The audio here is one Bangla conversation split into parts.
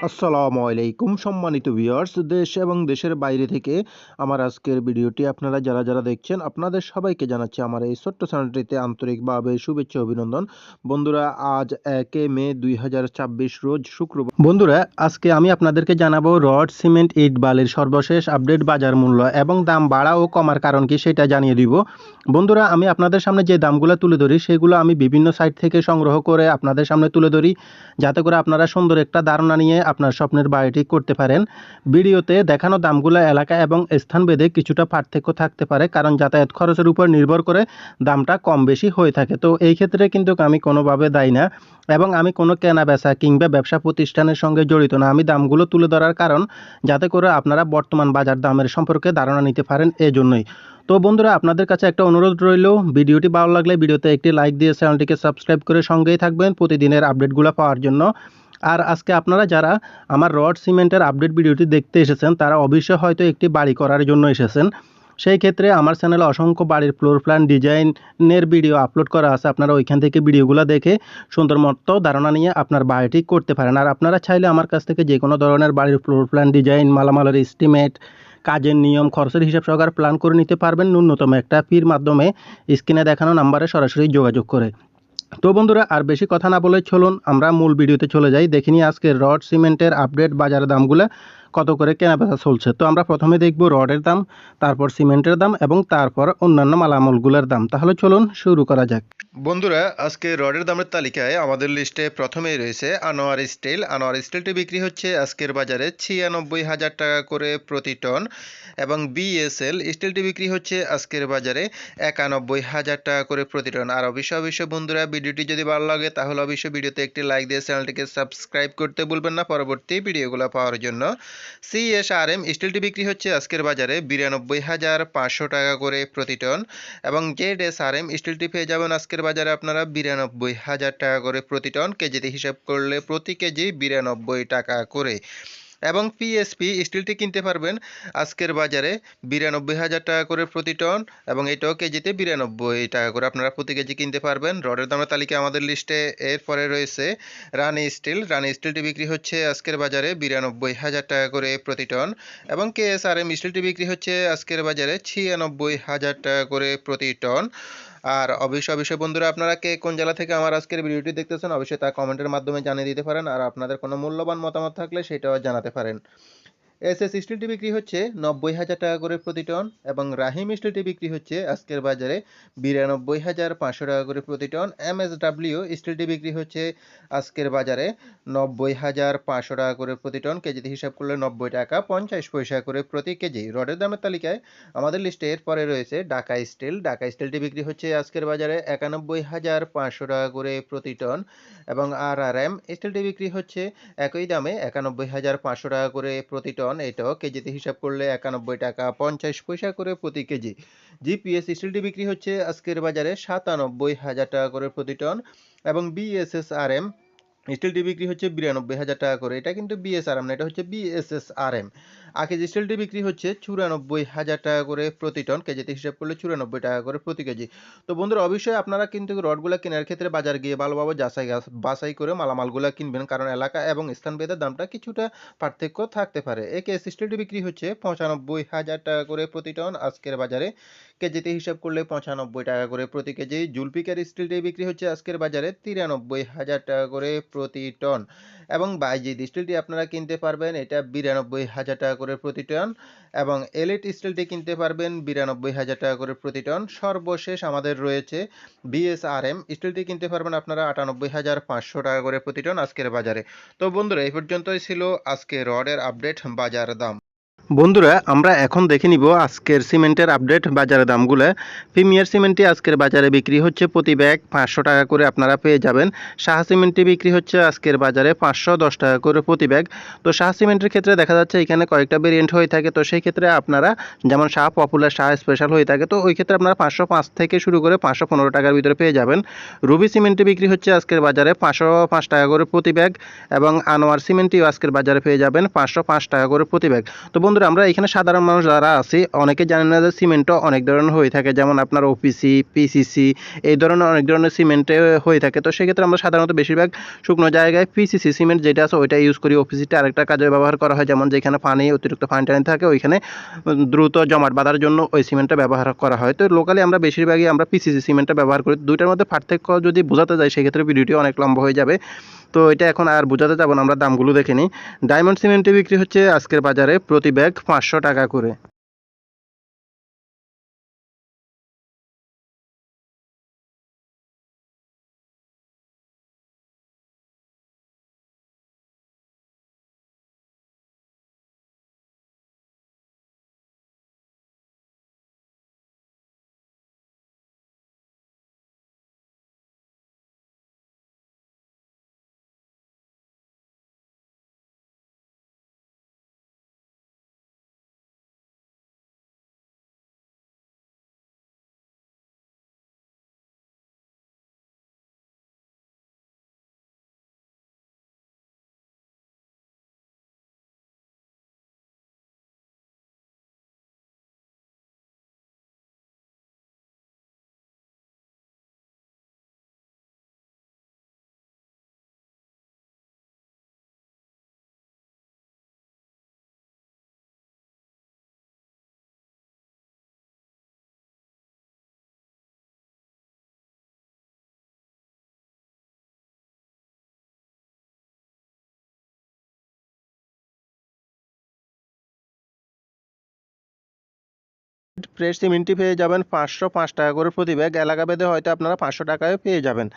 আসসালামু আলাইকুম সম্মানিত ভিউয়ার্স, দেশ এবং দেশের বাইরে থেকে আমার আজকের ভিডিওটি আপনারা যারা দেখছেন আপনাদের সবাইকে জানাচ্ছি আমার এই ছোট্ট চ্যানেলটিতে আন্তরিকভাবে শুভেচ্ছা অভিনন্দন। বন্ধুরা, আজ 1 মে 2026 রোজ শুক্রবার। বন্ধুরা, আজকে আমি আপনাদেরকে জানাবো রড, সিমেন্ট, ইট, বালির সর্বশেষ আপডেট বাজার মূল্য এবং দাম বাড়া ও কমার কারণ কি সেটা জানিয়ে দিব। বন্ধুরা, আমি আপনাদের সামনে যে দামগুলো তুলে ধরি সেগুলো আমি বিভিন্ন সাইট থেকে সংগ্রহ করে আপনাদের সামনে তুলে ধরি, যাতে করে আপনারা সুন্দর একটা ধারণা নিয়ে আপনার স্বপ্নের বাড়িটি করতে পারেন। ভিডিওতে দেখানো দামগুলো এলাকা এবং স্থানভেদে কিছুটা পার্থক্য থাকতে পারে, কারণ যাতায়াত খরচের উপর নির্ভর করে দামটা কম বেশি হয়ে থাকে। তো এই ক্ষেত্রে কিন্তু আমি কোনোভাবে দায়ী না এবং আমি কোনো কেনা বেচা কিংবা ব্যবসা প্রতিষ্ঠানের সঙ্গে জড়িত না। আমি দামগুলো তুলে ধরার কারণ যাতে করে আপনারা বর্তমান বাজার দামের সম্পর্কে ধারণা নিতে পারেন, এজন্যই। তো বন্ধুরা, আপনাদের কাছে একটা অনুরোধ রইল, ভিডিওটি ভালো লাগলে ভিডিওতে একটি লাইক দিয়ে চ্যানেলটিকে সাবস্ক্রাইব করে সঙ্গেই থাকবেন প্রতিদিনের আপডেটগুলো পাওয়ার জন্য। আর আজকে আপনারা যারা আমার রড সিমেন্টের আপডেট ভিডিওটি দেখতে এসেছেন তারা অবশ্যই হয়তো একটি বাড়ি করার জন্য এসেছেন। সেই ক্ষেত্রে আমার চ্যানেলে অসংখ্য বাড়ির ফ্লোর প্ল্যান ডিজাইনের ভিডিও আপলোড করা আছে। আপনারা ওইখান থেকে ভিডিওগুলো দেখে সুন্দর মতো ধারণা নিয়ে আপনার বাড়িটি করতে পারেন। আর আপনারা চাইলে আমার কাছ থেকে যে কোনো ধরনের বাড়ির ফ্লোর প্ল্যান ডিজাইন, মালামালের এস্টিমেট, কাজের নিয়ম, খরচের হিসাব সহকারে প্ল্যান করে নিতে পারবেন ন্যূনতম একটা ফির মাধ্যমে স্ক্রিনে দেখানো নাম্বারে সরাসরি যোগাযোগ করে। তো বন্ধুরা, আর বেশি কথা না বলে চলুন আমরা মূল ভিডিওতে চলে যাই। দেখে নিই আজকে রড সিমেন্টের আপডেট বাজারের দামগুলো কত করে কেনাবেচা চলছে। তো আমরা প্রথমে দেখব রডের দাম, তারপর সিমেন্টের দাম এবং তারপর অন্যান্য মালামালগুলোর দাম। তাহলে চলুন শুরু করা যাক। বন্ধুরা, আজকে রডের দামের তালিকায় আমাদের লিস্টে প্রথমেই রয়েছে আনোয়ার স্টিল। আনোয়ার স্টিলটি বিক্রি হচ্ছে আজকের বাজারে 96,000 টাকা করে প্রতি টন এবং বিএসএল স্টিলটি বিক্রি হচ্ছে আজকের বাজারে 91,000 টাকা করে প্রতি টন। আর অবশ্যই বন্ধুরা, ভিডিওটি যদি ভালো লাগে তাহলে অবশ্যই ভিডিওতে একটি লাইক দিয়ে চ্যানেলটিকে সাবস্ক্রাইব করতে ভুলবেন না পরবর্তী ভিডিওগুলো পাওয়ার জন্য। সিএসআরএম স্টিলটি বিক্রি হচ্ছে আজকের বাজারে 92,500 টাকা করে প্রতি টন এবং জেডএসআরএম স্টিলটি পেয়ে যাবেন আজকের বাজারে আপনারা 92,000 টাকা করে প্রতি টন। কেজিতে হিসাব করলে প্রতি কেজি 92 টাকা করে। এবং পিএসপি স্টিলটি কিনতে পারবেন আজকের বাজারে 92,000 টাকা করে প্রতি টন এবং এটাও কেজিতে 92 টাকা করে আপনারা প্রতি কেজি কিনতে পারবেন। রডের দামের তালিকা আমাদের লিস্টে এরপরে রয়েছে রানি স্টিল। রানি স্টিলটি বিক্রি হচ্ছে আজকের বাজারে 92,000 টাকা করে প্রতি টন এবং কেএসআরএম স্টিলটি বিক্রি হচ্ছে আজকের বাজারে 96,000 টাকা করে প্রতি টন। আর অবশ্যই বন্ধুরা, আপনারা কে কোন জেলা থেকে আমার আজকের ভিডিওটি দেখতেছেন অবশ্যই তা কমেন্টের মাধ্যমে জানিয়ে দিতে পারেন। আর আপনাদের কোনো মূল্যবান মতামত থাকলে সেটাও জানাতে পারেন। এসএস স্টিলটি বিক্রি হচ্ছে 90,000 টাকা করে প্রতি টন এবং রাহিম স্টিলটি বিক্রি হচ্ছে আজকের বাজারে 92,500 টাকা করে প্রতি টন। এমএসডব্লিউ স্টিলটি বিক্রি হচ্ছে আজকের বাজারে 90,500 টাকা করে প্রতি টন। কেজিতে হিসাব করলে 90 টাকা 50 পয়সা করে প্রতি কেজি। রডের দামের তালিকায় আমাদের লিস্টে এরপরে রয়েছে ঢাকা স্টিল। ঢাকা স্টিলটি বিক্রি হচ্ছে আজকের বাজারে 91,500 টাকা করে প্রতি টন এবং আরআরএম স্টিলটি বিক্রি হচ্ছে একই দামে 91,500 টাকা করে প্রতি টন। এটাও কেজিতে হিসাব করলে 91 টাকা 50 পয়সা করে প্রতি কেজি। জিপিএস স্টিলটি বিক্রি হচ্ছে আজকের বাজারে 97,000 টাকা করে প্রতি টন এবং বিএসএসআরএম স্টিলটি বিক্রি হচ্ছে 92,000 টাকা করে। এটা কিন্তু বিএসআরএম না, এটা হচ্ছে বিএসএসআরএম। আকিজ স্টিলটি বিক্রি হচ্ছে 94,000 টাকা করে প্রতি টন। কেজিতে হিসাব করলে 94 টাকা করে প্রতি কেজি। তো বন্ধুরা, অবশ্যই আপনারা কিন্তু রডগুলো কেনার ক্ষেত্রে বাজার গিয়ে ভালোভাবে বাছাই করে মালামালগুলো কিনবেন, কারণ এলাকা এবং স্থানভেদে দামটা কিছুটা পার্থক্য থাকতে পারে। একেএস স্টিলটি বিক্রি হচ্ছে 95,000 টাকা করে প্রতি টন আজকের বাজারে। কেজিতে হিসাব করলে 95 টাকা করে প্রতি কেজি। জুলপিকার স্টিলটি বিক্রি হচ্ছে আজকের বাজারে 93,000 টাকা করে প্রতি টন এবং বাইজিদ স্টিলটি আপনারা কিনতে পারবেন এটা 92,000 টাকা করে প্রতি টন এবং এলিট স্টিলটি কিনতে পারবেন 92,000 টাকা করে প্রতি টন। সর্বশেষ আমাদের রয়েছে বিএসআরএম স্টিলটি কিনতে পারবেন আপনারা 98,500 টাকা করে প্রতি টন আজকের বাজারে। তো বন্ধুরা, এই পর্যন্তই ছিল আজকে রডের আপডেট বাজার দাম। বন্ধুরা, আমরা এখন দেখে নিব আজকের সিমেন্টের আপডেট বাজারের দামগুলো। প্রিমিয়ার সিমেন্টটি আজকের বাজারে বিক্রি হচ্ছে প্রতি ব্যাগ 500 টাকা করে আপনারা পেয়ে যাবেন। শাহ সিমেন্টটি বিক্রি হচ্ছে আজকের বাজারে 510 টাকা করে প্রতি ব্যাগ। তো শাহ সিমেন্টের ক্ষেত্রে দেখা যাচ্ছে এখানে কয়েকটা ভেরিয়েন্ট হয়ে থাকে। তো সেই ক্ষেত্রে আপনারা যেমন শাহ পপুলার, শাহ স্পেশাল হয়ে থাকে, তো ওই ক্ষেত্রে আপনারা 505 থেকে শুরু করে 515 টাকার ভিতরে পেয়ে যাবেন। রুবি সিমেন্টটি বিক্রি হচ্ছে আজকের বাজারে 505 টাকা করে প্রতি ব্যাগ এবং আনোয়ার সিমেন্টটিও আজকের বাজারে পেয়ে যাবেন 505 টাকা করে প্রতি ব্যাগ। তো বন্ধুরা আমরা এখানে সাধারণ মানুষ যারা আছি অনেকে জানেন না যে সিমেন্টও অনেক ধরনের হয়ে থাকে, যেমন আপনার ওপিসি, পিসিসি এই ধরনের অনেক ধরনের সিমেন্টে হয়ে থাকে। তো সেক্ষেত্রে আমরা সাধারণত বেশিরভাগ শুকনো জায়গায় পিসিসি সিমেন্ট যেটা আছে ওইটা ইউজ করি। ওপিসিটা আরেকটা কাজে ব্যবহার করা হয়, যেমন যেখানে অতিরিক্ত পানি টানি থাকে ওইখানে দ্রুত জমাট বাঁধার জন্য ওই সিমেন্টটা ব্যবহার করা হয়। তো লোকালি আমরা বেশিরভাগই আমরা পিসিসি সিমেন্টটা ব্যবহার করি। দুইটার মধ্যে পার্থক্য যদি বোঝাতে যাই সেক্ষেত্রে ভিডিওটি অনেক লম্বা হয়ে যাবে, তো এটা এখন আর বোঝাতে যাব না, আমরা দামগুলো দেখে নিই। ডায়মন্ড সিমেন্টে বিক্রি হচ্ছে আজকের বাজারে প্রতি ব্যাগ 500 টাকা করে। ফ্রেশ সিমেন্টটি পেয়ে যাবেন 505 টাকা করে প্রতি ব্যাগ। এলাকা ভেদে হয়তো আপনারা 500 টাকায় পেয়ে যাবেন।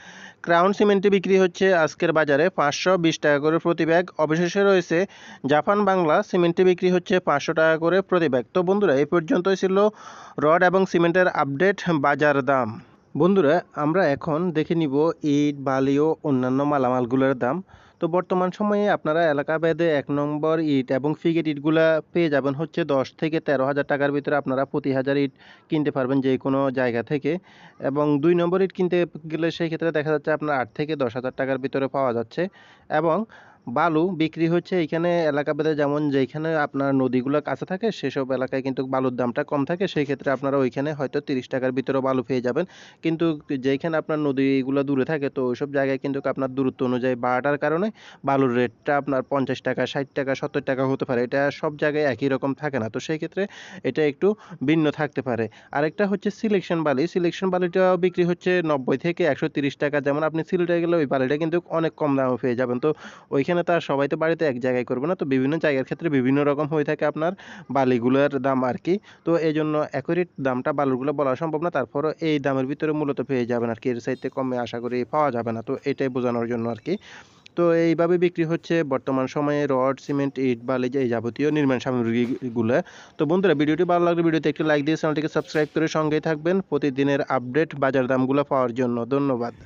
ক্রাউন সিমেন্টটি বিক্রি হচ্ছে আজকের বাজারে 520 টাকা করে প্রতি ব্যাগ। অবশেষে রয়েছে জাপান বাংলা সিমেন্টটি বিক্রি হচ্ছে 500 টাকা করে প্রতি ব্যাগ। তো বন্ধুরা এই পর্যন্তই ছিল রড এবং সিমেন্টের আপডেট বাজার দাম। বন্ধুরা আমরা এখন দেখে নিব ইট, বালি ও অন্যান্য মালামালগুলোর দাম। তো বর্তমান সময়ে আপনারা এলাকা ভেদে 1 নম্বর ইট এবং ফ্রিগেট ইটগুলা পেয়ে যাবেন হচ্ছে 10 থেকে 13,000 টাকার ভিতরে। আপনারা প্রতি হাজার ইট কিনতে পারবেন যে কোনো জায়গা থেকে। এবং 2 নম্বর ইট কিনতে গেলে সেই ক্ষেত্রে দেখা যাচ্ছে আপনার 8 থেকে 10,000 টাকার ভিতরে পাওয়া যাচ্ছে। এবং বালু বিক্রি হচ্ছে এইখানে এলাকা ভেদে, যেমন যেখানে আপনার নদীগুলো কাছে থাকে সেসব এলাকায় কিন্তু বালুর দামটা কম থাকে, সেই ক্ষেত্রে আপনারা ওইখানে হয়তো 30 টাকার ভিতরে বালু পেয়ে যাবেন। কিন্তু যেখানে আপনার নদীগুলো দূরে থাকে তো ওইসব জায়গায় কিন্তু আপনার দূরত্ব অনুযায়ী বাড়ার কারণে বালুর রেটটা আপনার 50 টাকা, 60 টাকা, 70 টাকা হতে পারে। এটা সব জায়গায় একই রকম থাকে না, তো সেই ক্ষেত্রে এটা একটু ভিন্ন থাকতে পারে। আরেকটা হচ্ছে সিলেকশন বালি। সিলেকশন বালিটাও বিক্রি হচ্ছে 90 থেকে 130 টাকা। যেমন আপনি সিলেটে গেলে ওই বালিটা কিন্তু অনেক কম দামে পেয়ে যাবেন। তো ওইখানে তো আর সবাই তো বাড়িতে এক জায়গায় করবে না, তো বিভিন্ন জায়গার ক্ষেত্রে বিভিন্ন রকম হয়ে থাকে আপনার বালিগুলোর দাম আর কি। তো এই জন্য অ্যাকুরেট দামটা বালুরগুলো বলা সম্ভব না, তারপরও এই দামের ভিতরে মূলত পেয়ে যাবেন আর কি, এর চাইতে কমে আশা করি পাওয়া যাবে না। তো এটাই বোঝানোর জন্য আর কি। তো এইভাবে বিক্রি হচ্ছে বর্তমান সময়ে রড, সিমেন্ট, ইট, বালি এই যাবতীয় নির্মাণ সামগ্রীগুলো। তো বন্ধুরা ভিডিওটি ভালো লাগলে ভিডিওতে একটি লাইক দিয়ে চ্যানেলটিকে সাবস্ক্রাইব করে সঙ্গেই থাকবেন প্রতিদিনের আপডেট বাজার দামগুলো পাওয়ার জন্য। ধন্যবাদ।